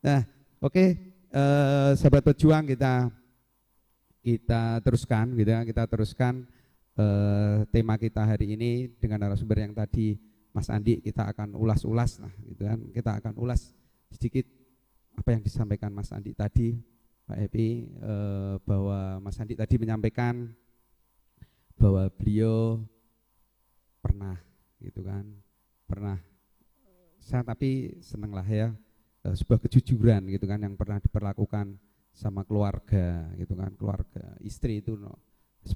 Nah, oke, sahabat pejuang kita teruskan gitu ya, kita teruskan tema kita hari ini dengan narasumber yang tadi Mas Andi. Kita akan ulas-ulas lah gitu kan, kita akan ulas sedikit apa yang disampaikan Mas Andi tadi, Pak Epi, bahwa Mas Andi tadi menyampaikan bahwa beliau pernah gitu kan, pernah, saya tapi seneng lah ya, sebuah kejujuran gitu kan yang pernah diperlakukan sama keluarga gitu kan, keluarga istri itu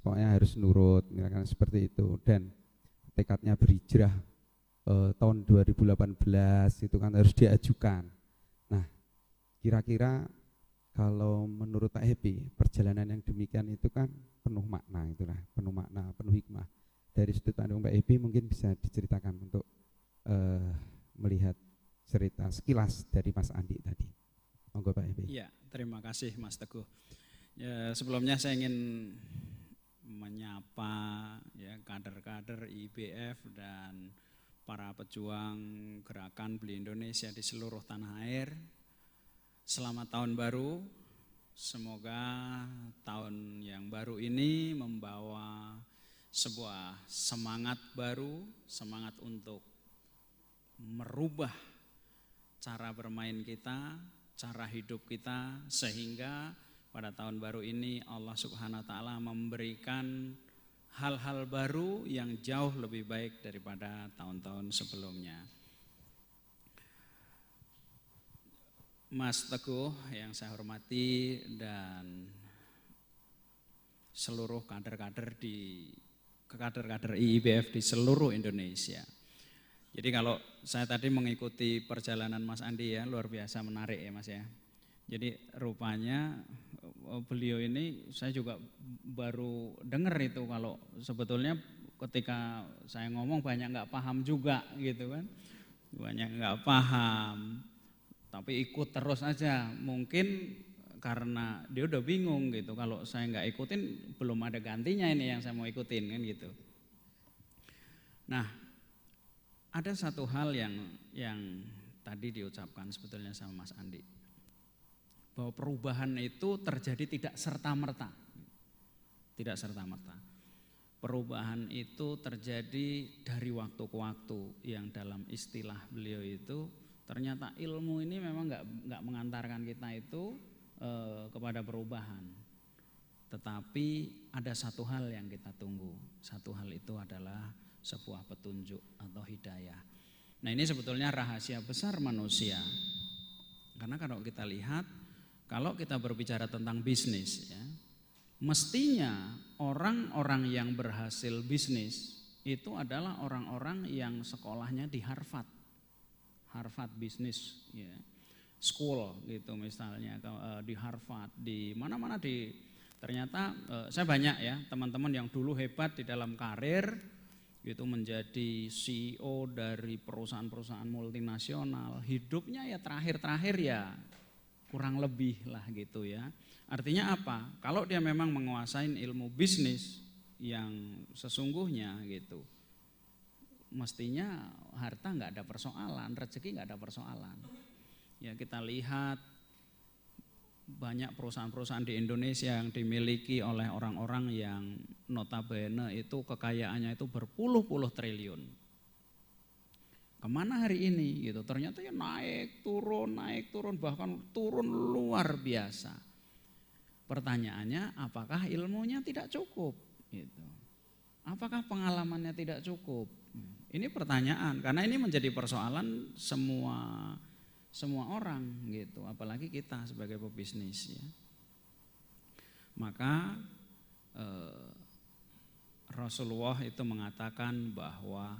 pokoknya harus nurut misalkan seperti itu, dan tekadnya berhijrah tahun 2018 itu kan harus diajukan. Nah, kira-kira kalau menurut Pak Happy, perjalanan yang demikian itu kan penuh makna, itulah penuh makna, penuh hikmah. Dari sudut pandang Pak Happy mungkin bisa diceritakan untuk melihat cerita sekilas dari Mas Andi tadi. Monggo Pak Happy. Iya, terima kasih Mas Teguh. Ya, sebelumnya saya ingin menyapa ya kader-kader IBF dan para pejuang gerakan Beli Indonesia di seluruh tanah air. Selamat tahun baru. Semoga tahun yang baru ini membawa sebuah semangat baru, semangat untuk merubah cara bermain kita, cara hidup kita, sehingga pada tahun baru ini Allah Subhanahu wa taala memberikan hal-hal baru yang jauh lebih baik daripada tahun-tahun sebelumnya. Mas Teguh yang saya hormati dan seluruh kader-kader IIBF di seluruh Indonesia. Jadi kalau saya tadi mengikuti perjalanan Mas Andi ya, luar biasa menarik ya Mas ya. Jadi rupanya beliau ini saya juga baru dengar itu, kalau sebetulnya ketika saya ngomong banyak nggak paham juga gitu kan. Banyak nggak paham, tapi ikut terus aja. Mungkin karena dia udah bingung gitu, kalau saya nggak ikutin belum ada gantinya ini yang saya mau ikutin kan gitu. Nah, ada satu hal yang tadi diucapkan sebetulnya sama Mas Andi, bahwa perubahan itu terjadi tidak serta-merta. Tidak serta-merta. Perubahan itu terjadi dari waktu ke waktu, yang dalam istilah beliau itu ternyata ilmu ini memang nggak mengantarkan kita itu kepada perubahan. Tetapi ada satu hal yang kita tunggu. Satu hal itu adalah sebuah petunjuk atau hidayah. Nah, ini sebetulnya rahasia besar manusia. Karena kalau kita lihat, kalau kita berbicara tentang bisnis ya, mestinya orang-orang yang berhasil bisnis itu adalah orang-orang yang sekolahnya di Harvard Business ya, School gitu misalnya, di Harvard, di mana-mana ternyata saya banyak ya teman-teman yang dulu hebat di dalam karir itu, menjadi CEO dari perusahaan-perusahaan multinasional, hidupnya ya terakhir ya kurang lebih lah gitu ya. Artinya apa? Kalau dia memang menguasai ilmu bisnis yang sesungguhnya gitu, mestinya harta nggak ada persoalan, rezeki nggak ada persoalan. Ya, kita lihat banyak perusahaan-perusahaan di Indonesia yang dimiliki oleh orang-orang yang notabene itu kekayaannya itu berpuluh-puluh triliun. Kemana hari ini gitu? Ternyata ya naik turun, bahkan turun luar biasa. Pertanyaannya, apakah ilmunya tidak cukup? Gitu. Apakah pengalamannya tidak cukup? Ini pertanyaan, karena ini menjadi persoalan semua orang gitu, apalagi kita sebagai pebisnis ya. Maka Rasulullah itu mengatakan bahwa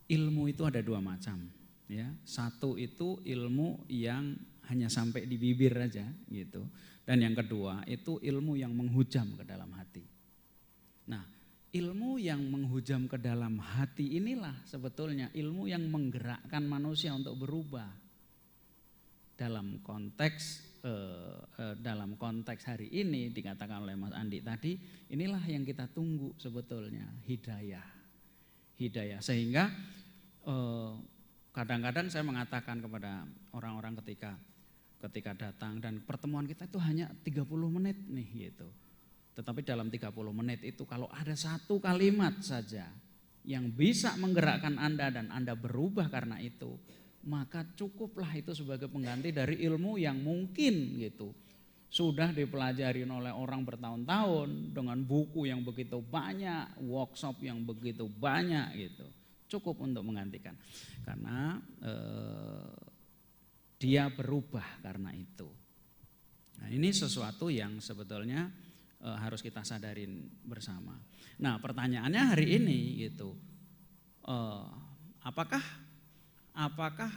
ilmu itu ada dua macam ya. Satu itu ilmu yang hanya sampai di bibir aja gitu, dan yang kedua itu ilmu yang menghujam ke dalam hati. Nah, ilmu yang menghujam ke dalam hati inilah sebetulnya ilmu yang menggerakkan manusia untuk berubah. Dalam konteks hari ini dikatakan oleh Mas Andi tadi, inilah yang kita tunggu sebetulnya, hidayah. Sehingga kadang-kadang saya mengatakan kepada orang-orang ketika ketika datang, dan pertemuan kita itu hanya 30 menit nih gitu. Tetapi dalam 30 menit itu kalau ada satu kalimat saja yang bisa menggerakkan Anda dan Anda berubah karena itu, maka cukuplah itu sebagai pengganti dari ilmu yang mungkin gitu sudah dipelajari oleh orang bertahun-tahun dengan buku yang begitu banyak, workshop yang begitu banyak gitu. Cukup untuk menggantikan karena dia berubah karena itu. Nah, ini sesuatu yang sebetulnya harus kita sadarin bersama. Nah, pertanyaannya hari ini gitu, apakah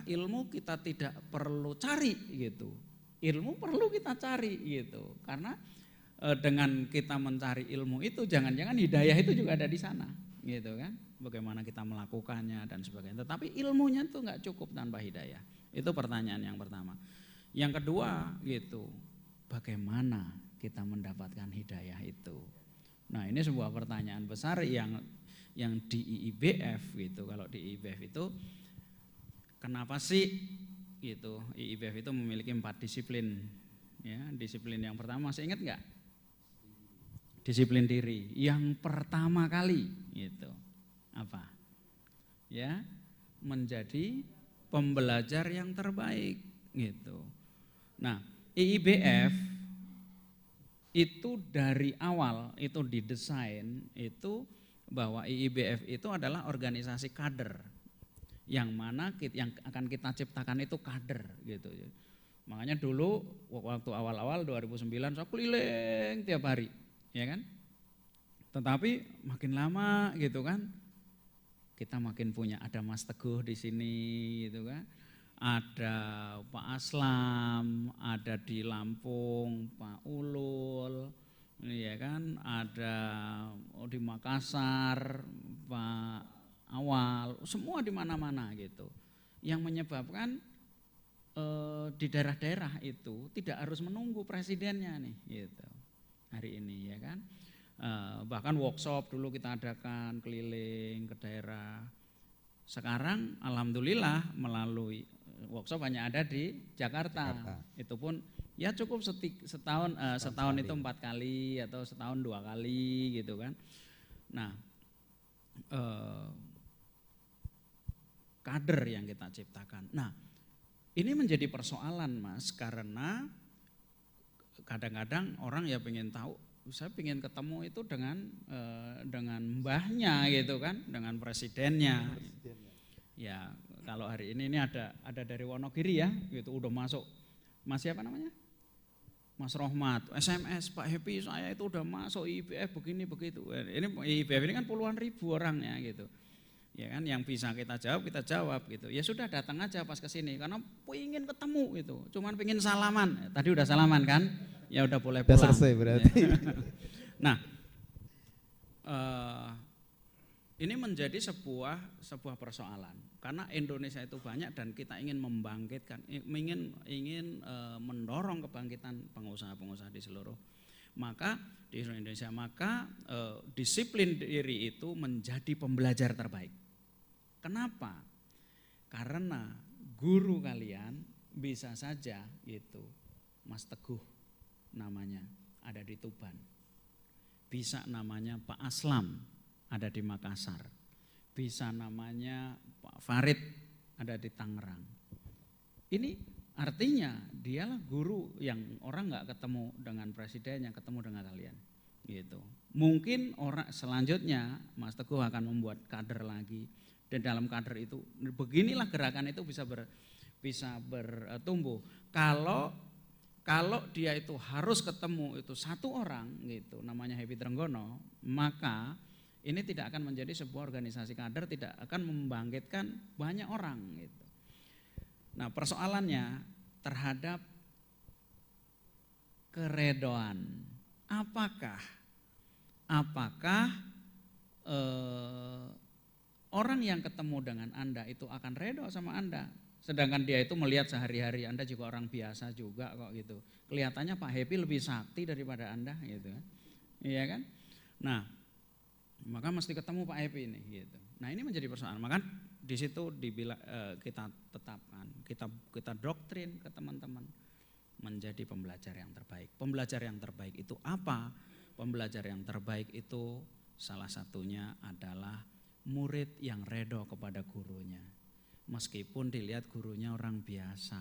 ilmu kita tidak perlu cari gitu? Ilmu perlu kita cari gitu, karena dengan kita mencari ilmu itu jangan-jangan hidayah itu juga ada di sana, gitu kan? Bagaimana kita melakukannya dan sebagainya. Tetapi ilmunya tuh nggak cukup tanpa hidayah. Itu pertanyaan yang pertama. Yang kedua gitu, bagaimana kita mendapatkan hidayah itu? Nah, ini sebuah pertanyaan besar yang di IIBF gitu. Kalau di IIBF itu kenapa sih gitu? IIBF itu memiliki 4 disiplin. Ya, disiplin yang pertama masih ingat nggak? Disiplin diri. Yang pertama kali gitu. Apa? Ya, menjadi pembelajar yang terbaik gitu. Nah, IIBF itu dari awal itu didesain itu bahwa IIBF itu adalah organisasi kader yang mana yang akan kita ciptakan itu kader gitu. Makanya dulu waktu awal-awal 2009 saya keliling tiap hari, ya kan? Tetapi makin lama gitu kan, kita makin punya, ada Mas Teguh di sini gitu kan. Ada Pak Aslam, ada di Lampung Pak Ulul, ya kan, ada di Makassar Pak Awal, semua di mana-mana gitu. Yang menyebabkan di daerah-daerah itu tidak harus menunggu presidennya nih gitu. Hari ini ya kan. Bahkan workshop dulu kita adakan keliling ke daerah. Sekarang alhamdulillah melalui workshop hanya ada di Jakarta. Itu pun ya cukup setahun itu 4 kali atau setahun 2 kali gitu kan. Nah, kader yang kita ciptakan. Nah, ini menjadi persoalan Mas, karena kadang-kadang orang ya pengen tahu, saya pengen ketemu itu dengan mbahnya gitu kan, dengan presidennya. Ya, kalau hari ini ada dari Wonogiri ya, gitu udah masuk. Mas siapa namanya? Mas Rohmat, SMS Pak Happy saya itu udah masuk IIBF begini begitu. Ini IIBF ini kan puluhan ribu orang ya gitu. Ya kan, yang bisa kita jawab gitu. Ya sudah, datang aja pas ke sini karena pengen ketemu itu. Cuman pengen salaman. Tadi udah salaman kan? Ya udah boleh pulang. Udah selesai berarti. Nah, ini menjadi sebuah persoalan karena Indonesia itu banyak dan kita ingin membangkitkan, ingin mendorong kebangkitan pengusaha-pengusaha di seluruh Indonesia. Maka disiplin diri itu menjadi pembelajar terbaik. Kenapa? Karena guru kalian bisa saja gitu, Mas Teguh namanya ada di Tuban, bisa namanya Pak Aslam ada di Makassar, bisa namanya Pak Farid ada di Tangerang. Ini artinya dialah guru yang orang nggak ketemu dengan presiden, yang ketemu dengan kalian gitu. Mungkin orang selanjutnya Mas Teguh akan membuat kader lagi, dan dalam kader itu beginilah gerakan itu bisa bertumbuh. Kalau dia itu harus ketemu itu satu orang gitu, namanya Happy Trenggono, maka ini tidak akan menjadi sebuah organisasi kader, tidak akan membangkitkan banyak orang gitu. Nah, persoalannya terhadap keredoan. Apakah orang yang ketemu dengan Anda itu akan redo sama Anda? Sedangkan dia itu melihat sehari-hari Anda juga orang biasa juga kok gitu. Kelihatannya Pak Happy lebih sakti daripada Anda gitu kan. Iya kan? Nah, maka mesti ketemu Pak Happy ini gitu. Nah, ini menjadi persoalan. Maka di situ kita tetapkan, kita doktrin ke teman-teman menjadi pembelajar yang terbaik. Pembelajar yang terbaik itu apa? Pembelajar yang terbaik itu salah satunya adalah murid yang redo kepada gurunya. Meskipun dilihat gurunya orang biasa.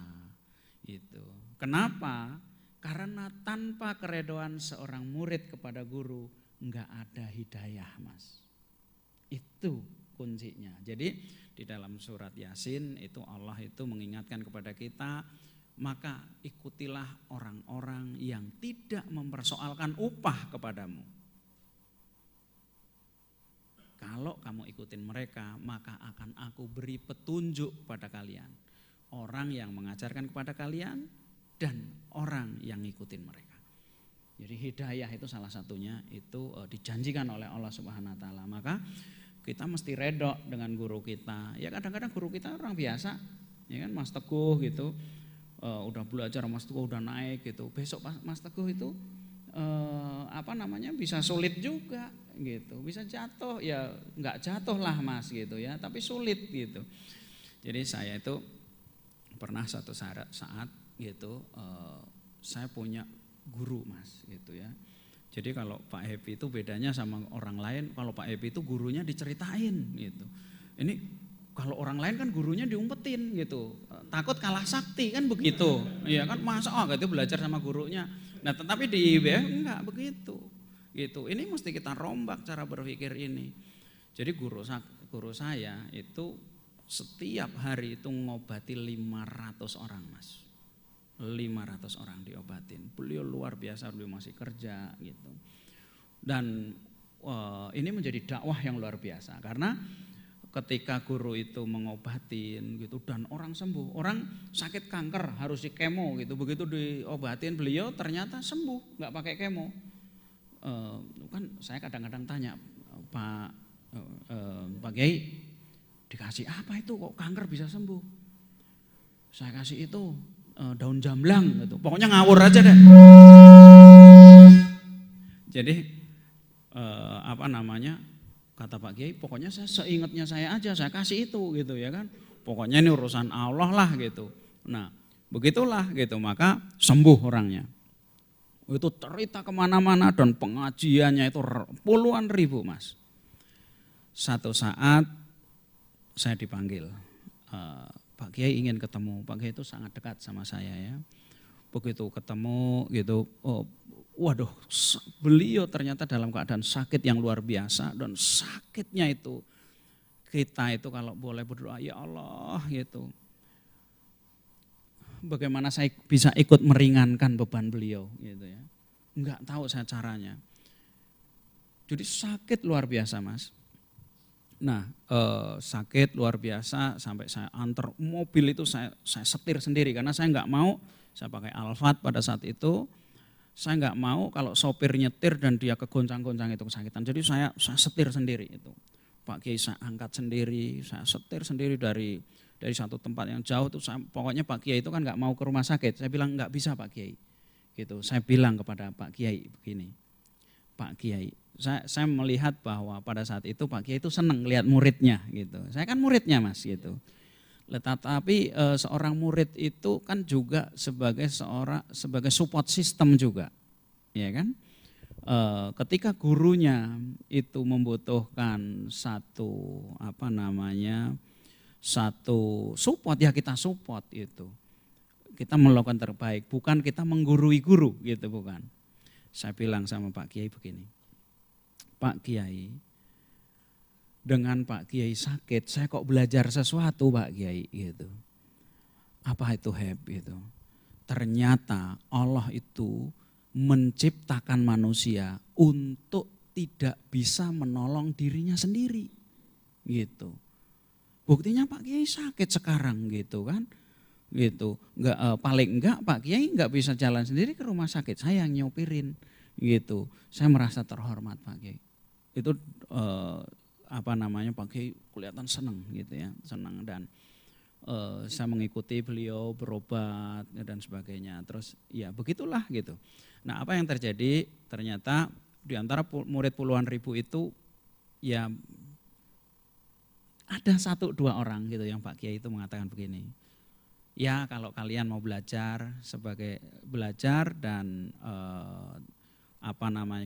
Itu. Kenapa? Karena tanpa keredoan seorang murid kepada guru enggak ada hidayah, Mas. Itu kuncinya. Jadi di dalam surat Yasin itu Allah itu mengingatkan kepada kita, maka ikutilah orang-orang yang tidak mempersoalkan upah kepadamu. Kalau kamu ikutin mereka, maka akan aku beri petunjuk pada kalian. Orang yang mengajarkan kepada kalian dan orang yang ngikutin mereka. Jadi hidayah itu salah satunya itu dijanjikan oleh Allah Subhanahu wa taala. Maka kita mesti redok dengan guru kita. Ya kadang-kadang guru kita orang biasa, ya kan Mas Teguh gitu. Udah belajar Mas Teguh udah naik gitu. Besok Mas Teguh itu bisa sulit juga gitu. Bisa jatuh ya enggak jatuh lah Mas gitu ya, tapi sulit gitu. Jadi saya itu pernah satu saat gitu saya punya guru Mas gitu ya. Jadi kalau Pak Happy itu bedanya sama orang lain, kalau Pak Happy itu gurunya diceritain gitu. Ini kalau orang lain kan gurunya diumpetin gitu. Takut kalah sakti kan begitu. Iya kan masa gitu belajar sama gurunya. Nah, tetapi di IBF enggak begitu. Gitu. Ini mesti kita rombak cara berpikir ini. Jadi guru saya itu setiap hari itu ngobati 500 orang Mas. 500 orang diobatin. Beliau luar biasa, beliau masih kerja gitu. Dan ini menjadi dakwah yang luar biasa karena ketika guru itu mengobatin gitu dan orang sembuh, orang sakit kanker harus di kemo gitu, begitu diobatin beliau ternyata sembuh, nggak pakai kemo. Kan saya kadang-kadang tanya Pak Kiai, dikasih apa itu kok kanker bisa sembuh? Saya kasih itu daun jamblang gitu. Pokoknya ngawur aja deh. Jadi kata Pak Kiai, pokoknya saya seingatnya saya aja, saya kasih itu gitu ya kan. Pokoknya ini urusan Allah lah gitu. Nah begitulah gitu, maka sembuh orangnya. Itu cerita kemana-mana dan pengajiannya itu puluhan ribu Mas. Satu saat saya dipanggil, Pak Kiai ingin ketemu. Pak Kiai itu sangat dekat sama saya ya. Begitu ketemu gitu, waduh beliau ternyata dalam keadaan sakit yang luar biasa. Dan sakitnya itu kita itu kalau boleh berdoa, ya Allah gitu. Bagaimana saya bisa ikut meringankan beban beliau gitu ya. Enggak tahu saya caranya. Jadi sakit luar biasa Mas. Nah sakit luar biasa sampai saya antar mobil itu saya setir sendiri karena saya enggak mau, saya pakai Alphard pada saat itu, saya enggak mau kalau sopir nyetir dan dia kegoncang-goncang itu kesakitan. Jadi saya setir sendiri itu. Pak Kiai saya angkat sendiri, saya setir sendiri dari satu tempat yang jauh tuh pokoknya Pak Kiai itu kan enggak mau ke rumah sakit. Saya bilang enggak bisa Pak Kiai. Gitu. Saya bilang kepada Pak Kiai begini. Pak Kiai, saya melihat bahwa pada saat itu Pak Kiai itu senang lihat muridnya gitu. Saya kan muridnya Mas gitu. Tetapi seorang murid itu kan juga sebagai support system juga. Ya kan? Ketika gurunya itu membutuhkan satu support ya kita support itu. Kita melakukan terbaik, bukan kita menggurui guru gitu bukan. Saya bilang sama Pak Kiai begini. Pak Kiai, dengan Pak Kiai sakit, saya kok belajar sesuatu Pak Kiai gitu. Apa itu gitu. Ternyata Allah itu menciptakan manusia untuk tidak bisa menolong dirinya sendiri gitu. Buktinya Pak Kiai sakit sekarang gitu kan. Gitu. Paling enggak Pak Kiai enggak bisa jalan sendiri ke rumah sakit, saya yang nyopirin gitu. Saya merasa terhormat Pak Kiai. Itu Pak Kiai kelihatan senang gitu ya, senang dan saya mengikuti beliau berobat dan sebagainya. Terus ya begitulah gitu. Nah, apa yang terjadi? Ternyata di antara murid puluhan ribu itu ya ada 1-2 orang gitu yang Pak Kiai itu mengatakan begini. ya kalau kalian mau belajar sebagai belajar dan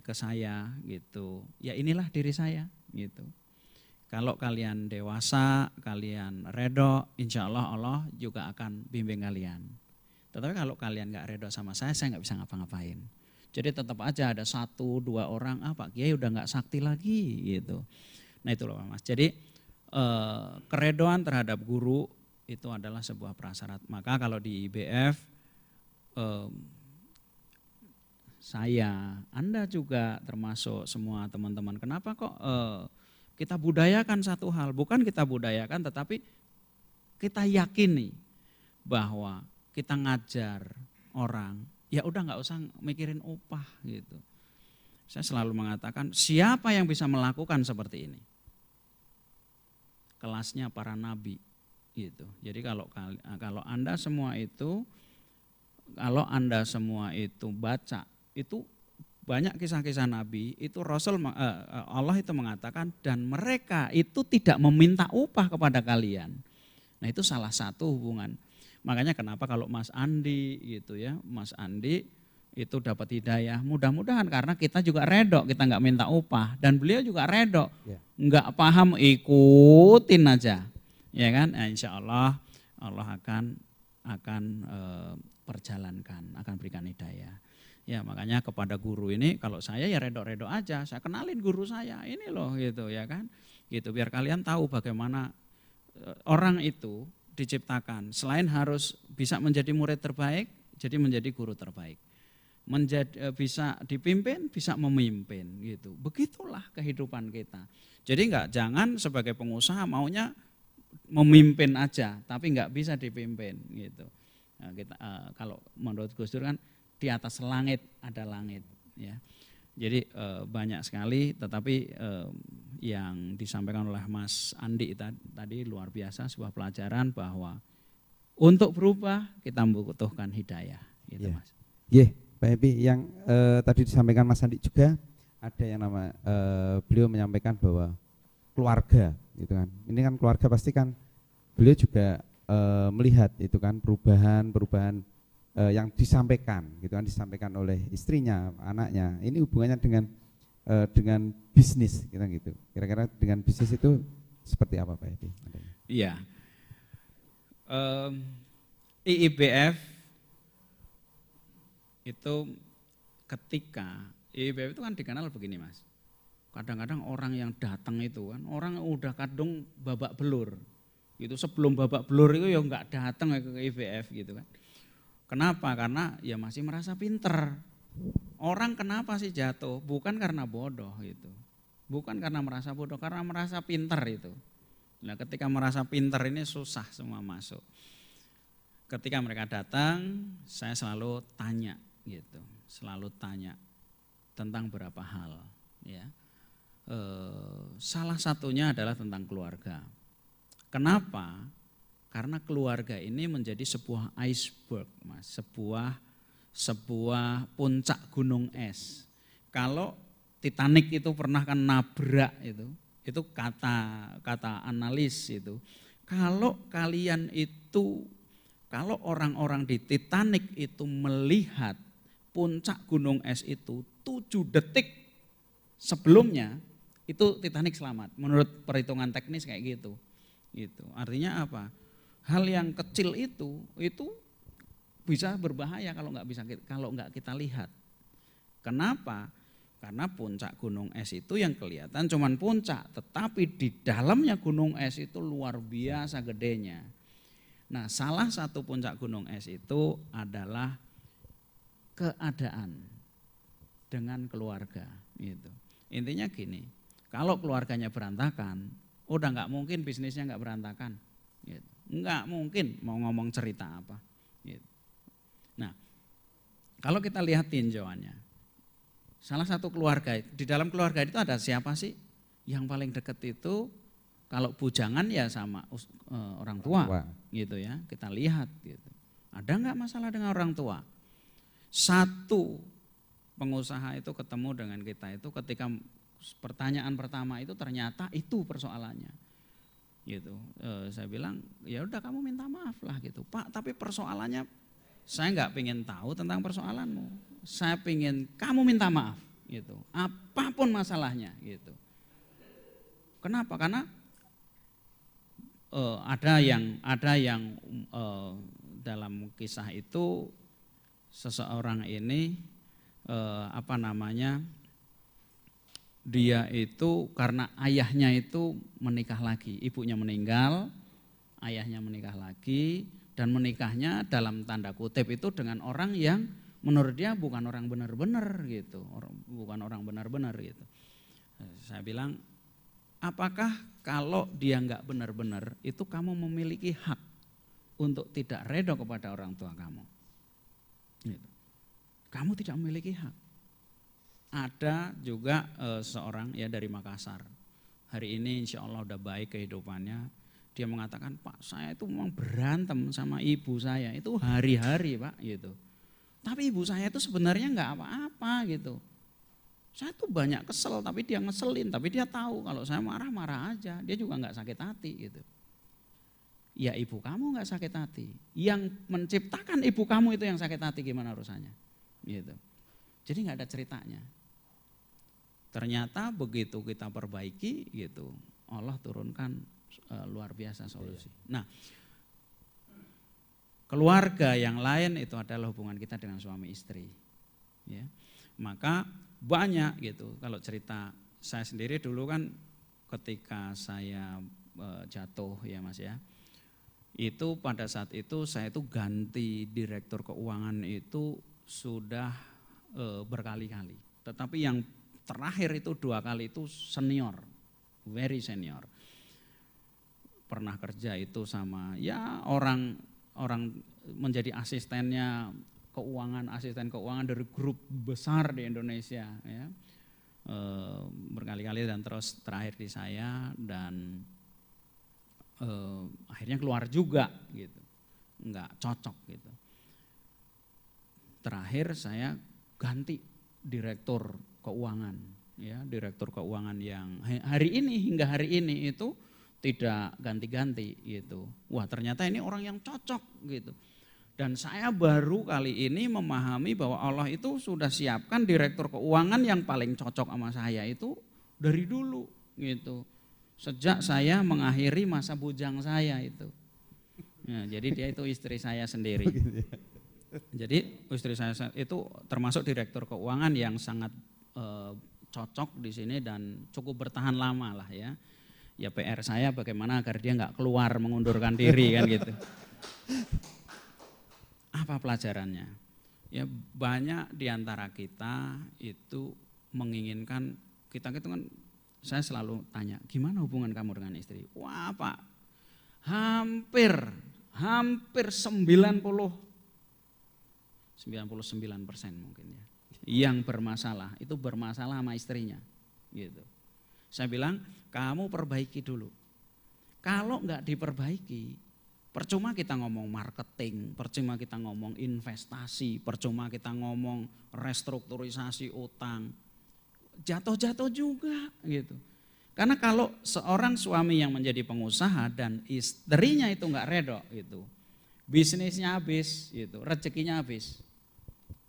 ke saya gitu, ya inilah diri saya gitu. Kalau kalian dewasa, kalian redo, insya Allah Allah juga akan bimbing kalian. Tetapi kalau kalian nggak redo sama saya nggak bisa ngapa-ngapain. Jadi tetap aja ada 1-2 orang, Pak Kiai udah nggak sakti lagi gitu. Nah itu loh Mas. Jadi keredoan terhadap guru itu adalah sebuah prasyarat. Maka kalau di IBF saya, Anda juga termasuk semua teman-teman. Kenapa kok kita budayakan satu hal? Bukan kita budayakan, tetapi kita yakini bahwa kita ngajar orang, ya udah nggak usah mikirin upah gitu. Saya selalu mengatakan siapa yang bisa melakukan seperti ini? Kelasnya para nabi gitu. Jadi kalau Anda semua itu baca itu banyak kisah-kisah nabi itu Allah itu mengatakan dan mereka itu tidak meminta upah kepada kalian. Nah itu salah satu hubungan. Makanya kenapa kalau Mas Andi gitu ya, Mas Andi itu dapat hidayah, mudah-mudahan karena kita juga redok, kita nggak minta upah dan beliau juga redok, nggak paham ikutin aja, ya kan? Nah, insya Allah Allah akan perjalankan, akan berikan hidayah. Ya makanya kepada guru ini kalau saya ya redok-redok aja, saya kenalin guru saya ini loh gitu ya kan, gitu biar kalian tahu bagaimana orang itu diciptakan selain harus bisa menjadi murid terbaik, jadi menjadi guru terbaik. Bisa dipimpin, bisa memimpin gitu. Begitulah kehidupan kita. Jadi jangan sebagai pengusaha maunya memimpin aja, tapi nggak bisa dipimpin gitu. Nah, kalau menurut Gus Dur kan di atas langit ada langit, ya. Jadi banyak sekali, tetapi yang disampaikan oleh Mas Andi tadi luar biasa, sebuah pelajaran bahwa untuk berubah kita membutuhkan hidayah, gitu Mas. Pak Epi, yang tadi disampaikan Mas Andi juga ada yang beliau menyampaikan bahwa keluarga gitu kan. Ini kan keluarga pasti kan beliau juga melihat itu kan perubahan yang disampaikan gitu kan, disampaikan oleh istrinya, anaknya. Ini hubungannya dengan bisnis gitu. Kira-kira dengan bisnis itu seperti apa Pak Epi? Iya. IIBF itu ketika IIBF itu kan dikenal begini Mas. Kadang-kadang orang yang datang itu kan orang udah kadung babak belur. Itu sebelum babak belur itu ya enggak datang ke IIBF gitu kan. Kenapa? Karena ya masih merasa pinter. Orang kenapa sih jatuh? Bukan karena bodoh itu. Bukan karena merasa bodoh, karena merasa pinter itu. Nah, ketika merasa pinter ini susah semua masuk. Ketika mereka datang, saya selalu tanya gitu, selalu tanya tentang beberapa hal, ya. Salah satunya adalah tentang keluarga. Kenapa? Karena keluarga ini menjadi sebuah iceberg, Mas, sebuah puncak gunung es. Kalau Titanic itu pernah kan nabrak itu kata analis itu. Kalau orang-orang di Titanic itu melihat puncak gunung es itu 7 detik sebelumnya, itu Titanic selamat. Menurut perhitungan teknis kayak gitu. Gitu. Artinya apa? Hal yang kecil itu bisa berbahaya kalau nggak kita lihat. Kenapa? Karena puncak gunung es itu yang kelihatan cuman puncak, tetapi di dalamnya gunung es itu luar biasa gedenya. Nah, salah satu puncak gunung es itu adalah keadaan dengan keluarga gitu. Intinya gini, kalau keluarganya berantakan, udah nggak mungkin bisnisnya nggak berantakan gitu. Nggak mungkin mau ngomong cerita apa gitu. Nah, kalau kita lihat tinjauannya, salah satu keluarga, di dalam keluarga itu ada siapa sih? Yang paling dekat itu kalau bujangan ya sama orang tua gitu ya, kita lihat gitu. Ada nggak masalah dengan orang tua? Satu pengusaha itu ketemu dengan kita itu ketika pertanyaan pertama itu ternyata itu persoalannya. gitu. Saya bilang ya udah kamu minta maaf lah gitu. Pak, tapi persoalannya saya nggak pengen tahu tentang persoalanmu. Saya pengen kamu minta maaf gitu. Apapun masalahnya gitu. Kenapa? Karena ada yang dalam kisah itu seseorang ini dia itu karena ayahnya itu menikah lagi, ibunya meninggal, ayahnya menikah lagi, dan menikahnya dalam tanda kutip itu dengan orang yang menurut dia bukan orang benar-benar gitu, bukan orang benar-benar gitu. Saya bilang, apakah kalau dia nggak benar-benar itu kamu memiliki hak untuk tidak redo kepada orang tua kamu? Gitu. Kamu tidak memiliki hak. Ada juga seorang ya dari Makassar. Hari ini insya Allah udah baik kehidupannya. Dia mengatakan, Pak, saya itu memang berantem sama ibu saya itu hari-hari, Pak, gitu. Tapi ibu saya itu sebenarnya nggak apa-apa gitu. Saya tuh banyak kesel, tapi dia ngeselin, tapi dia tahu kalau saya marah-marah aja. Dia juga nggak sakit hati gitu. Ya ibu kamu nggak sakit hati. Yang menciptakan ibu kamu itu yang sakit hati, gimana urusannya? Gitu. Jadi nggak ada ceritanya. Ternyata begitu kita perbaiki gitu, Allah turunkan luar biasa solusi. Nah, keluarga yang lain itu adalah hubungan kita dengan suami istri. Ya, maka banyak gitu. Kalau cerita saya sendiri dulu kan ketika saya jatuh ya Mas ya, itu pada saat itu saya itu ganti direktur keuangan itu sudah berkali-kali. Tetapi yang terakhir itu 2 kali itu senior, very senior. Pernah kerja itu sama ya orang menjadi asistennya asisten keuangan dari grup besar di Indonesia ya. Berkali-kali dan terus terakhir di saya dan akhirnya keluar juga gitu. Enggak cocok gitu. Terakhir saya ganti direktur keuangan ya, direktur keuangan yang hingga hari ini itu tidak ganti-ganti gitu. Wah, ternyata ini orang yang cocok gitu. Dan saya baru kali ini memahami bahwa Allah itu sudah siapkan direktur keuangan yang paling cocok sama saya itu dari dulu gitu. Sejak saya mengakhiri masa bujang saya itu. Nah, jadi dia itu istri saya sendiri. Jadi istri saya itu termasuk direktur keuangan yang sangat cocok di sini dan cukup bertahan lama lah ya. Ya PR saya bagaimana agar dia nggak keluar mengundurkan diri kan gitu. Apa pelajarannya? Ya banyak di antara kita itu menginginkan kita kan saya selalu tanya gimana hubungan kamu dengan istri? Wah Pak, hampir 99% mungkin ya. Yang bermasalah itu bermasalah sama istrinya gitu. Saya bilang kamu perbaiki dulu. Kalau nggak diperbaiki, percuma kita ngomong marketing, percuma kita ngomong investasi, percuma kita ngomong restrukturisasi utang, jatuh-jatuh juga gitu. Karena kalau seorang suami yang menjadi pengusaha dan istrinya itu nggak redo gitu, bisnisnya habis gitu, rezekinya habis.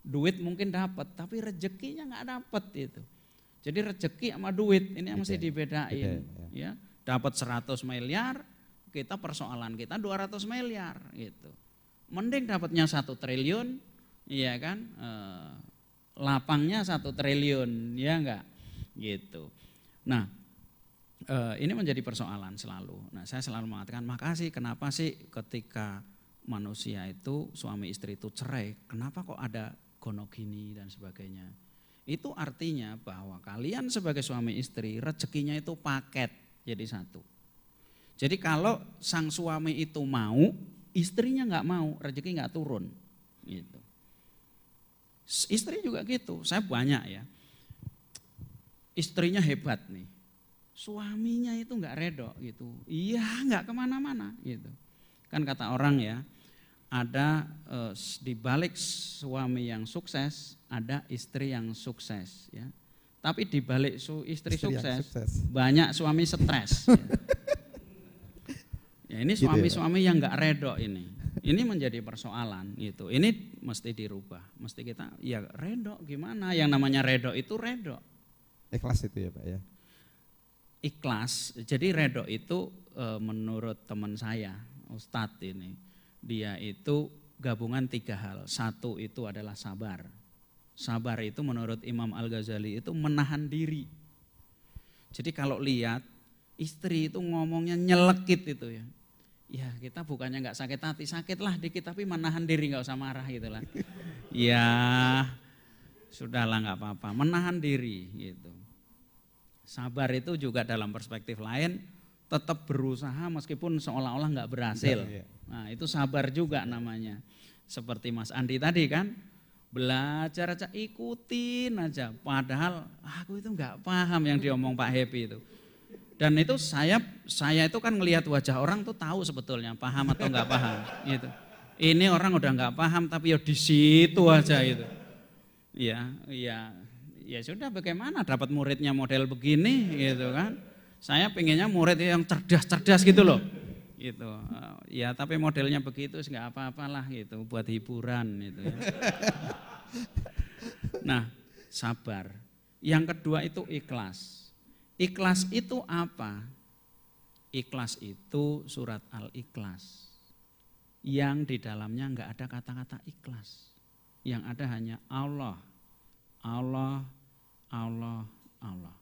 Duit mungkin dapat, tapi rezekinya nggak dapat itu. Jadi rezeki sama duit ini yang mesti dibedain. Ya, dapat 100 miliar, kita persoalan kita 200 miliar gitu. Mending dapatnya 1 triliun, iya kan? Lapangnya 1 triliun, ya enggak? Gitu. Nah, ini menjadi persoalan selalu. Nah, saya selalu mengatakan makasih. Kenapa sih ketika manusia itu suami istri itu cerai, kenapa kok ada gonogini dan sebagainya? Itu artinya bahwa kalian sebagai suami istri rezekinya itu paket jadi satu. Jadi kalau sang suami itu mau, istrinya nggak mau, rezeki nggak turun. Gitu. Istri juga gitu, saya banyak ya. Istrinya hebat nih, suaminya itu nggak redo gitu. Iya nggak kemana-mana gitu. Kan kata orang ya, ada di balik suami yang sukses ada istri yang sukses ya. Tapi di balik istri sukses banyak suami stres. Ya. Ya, ini Gitu ya, suami-suami yang nggak redok ini menjadi persoalan gitu. Ini mesti dirubah, mesti kita ya redok gimana? Yang namanya redok itu redok. Ikhlas itu ya Pak ya. Ikhlas. Jadi redok itu menurut teman saya, Ustadz ini, dia itu gabungan 3 hal. 1 itu adalah sabar. Sabar itu menurut Imam Al-Ghazali itu menahan diri. Jadi kalau lihat istri itu ngomongnya nyelekit itu ya. Ya kita bukannya nggak sakit hati, sakitlah dikit tapi menahan diri, nggak usah marah gitu lah. Ya sudahlah nggak apa-apa, menahan diri gitu. Sabar itu juga dalam perspektif lain tetap berusaha meskipun seolah-olah nggak berhasil. Nah itu sabar juga namanya. Seperti Mas Andi tadi kan, belajar aja, ikutin aja. Padahal aku itu nggak paham yang diomong Pak Happy itu. Dan itu saya itu kan ngelihat wajah orang tuh tahu sebetulnya paham atau nggak paham gitu. Ini orang udah nggak paham tapi ya di situ aja gitu. Ya sudah, bagaimana dapat muridnya model begini gitu kan. Saya pengennya murid yang cerdas-cerdas gitu loh. Gitu. Ya tapi modelnya begitu nggak apa-apalah gitu buat hiburan gitu ya. Nah, sabar. Yang kedua itu ikhlas. Ikhlas itu apa? Ikhlas itu surat Al-Ikhlas. Yang di dalamnya enggak ada kata-kata ikhlas. Yang ada hanya Allah, Allah, Allah, Allah.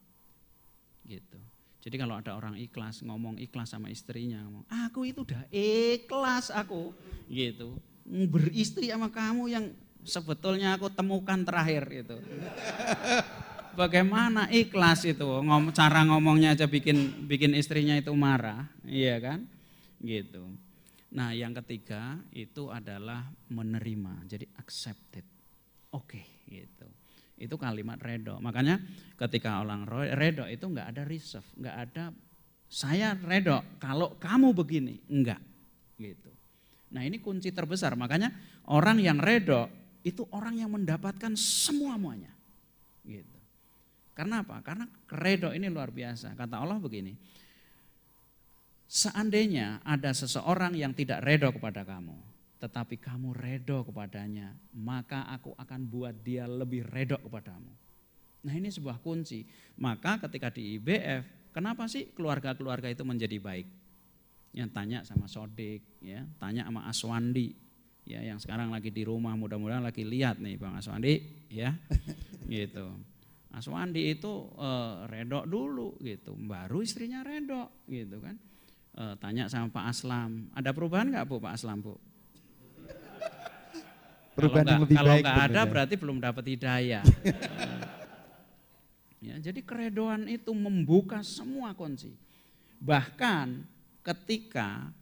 Gitu. Jadi kalau ada orang ikhlas, ngomong ikhlas sama istrinya, ngomong, aku itu udah ikhlas aku. Gitu. Beristri sama kamu yang sebetulnya aku temukan terakhir gitu. Bagaimana ikhlas itu, cara ngomongnya aja bikin istrinya itu marah, iya kan, gitu. Nah yang ketiga itu adalah menerima, jadi accepted, oke, gitu. Itu kalimat redo. Makanya ketika orang redo itu nggak ada reserve, nggak ada saya redo kalau kamu begini, enggak, gitu. Nah ini kunci terbesar. Makanya orang yang redo itu orang yang mendapatkan semuanya, gitu. Karena apa? Karena redo ini luar biasa. Kata Allah begini, seandainya ada seseorang yang tidak redo kepada kamu, tetapi kamu redo kepadanya, maka aku akan buat dia lebih redo kepadamu. Nah ini sebuah kunci. Maka ketika di IBF, kenapa sih keluarga-keluarga itu menjadi baik? Yang tanya sama Sodik, ya, tanya sama Aswandi, ya, yang sekarang lagi di rumah, mudah-mudahan lagi lihat nih Bang Aswandi, ya, gitu. Aswandi itu redok dulu gitu, baru istrinya redok gitu kan. Tanya sama Pak Aslam, ada perubahan nggak Bu Pak Aslam Bu? Perubahan yang lebih kalau baik. Kalau nggak ada berarti belum dapat hidayah. Ya, jadi keredoan itu membuka semua kunci. Bahkan ketika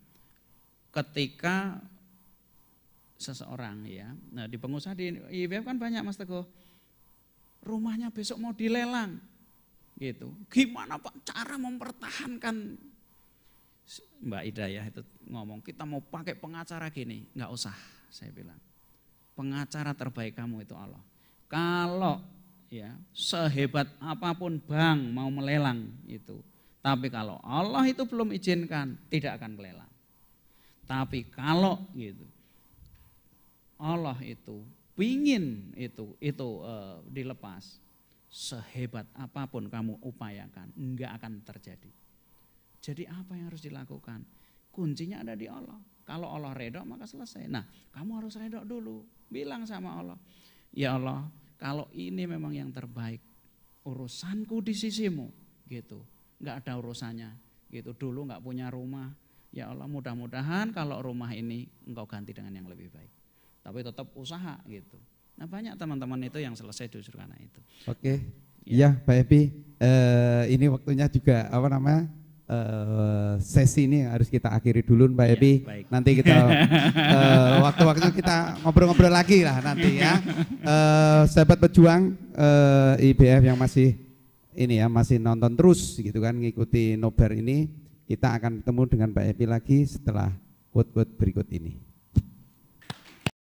seseorang ya, nah di pengusaha di IBF kan banyak Mas Teguh. Rumahnya besok mau dilelang, gitu. Gimana Pak cara mempertahankan? Mbak Hidayah itu ngomong kita mau pakai pengacara gini, nggak usah, saya bilang. Pengacara terbaik kamu itu Allah. Kalau ya sehebat apapun bank mau melelang itu, tapi kalau Allah itu belum izinkan, tidak akan melelang. Tapi kalau gitu, Allah itu pingin itu dilepas, sehebat apapun kamu upayakan, enggak akan terjadi. Jadi apa yang harus dilakukan? Kuncinya ada di Allah. Kalau Allah redha maka selesai. Nah kamu harus redha dulu, bilang sama Allah, ya Allah kalau ini memang yang terbaik, urusanku di sisimu, gitu. Enggak ada urusannya, gitu. Dulu enggak punya rumah, ya Allah mudah-mudahan kalau rumah ini engkau ganti dengan yang lebih baik. Tapi tetap usaha gitu. Nah banyak teman-teman itu yang selesai justru karena itu. Oke, iya Pak Epi, ini waktunya juga sesi ini harus kita akhiri dulu Pak Epi. Baik. Nanti kita waktu-waktu kita ngobrol-ngobrol lagi lah nanti ya. Sahabat pejuang IBF yang masih masih nonton terus gitu kan, ngikuti nobar ini, kita akan ketemu dengan Pak Epi lagi setelah quote-quote berikut ini.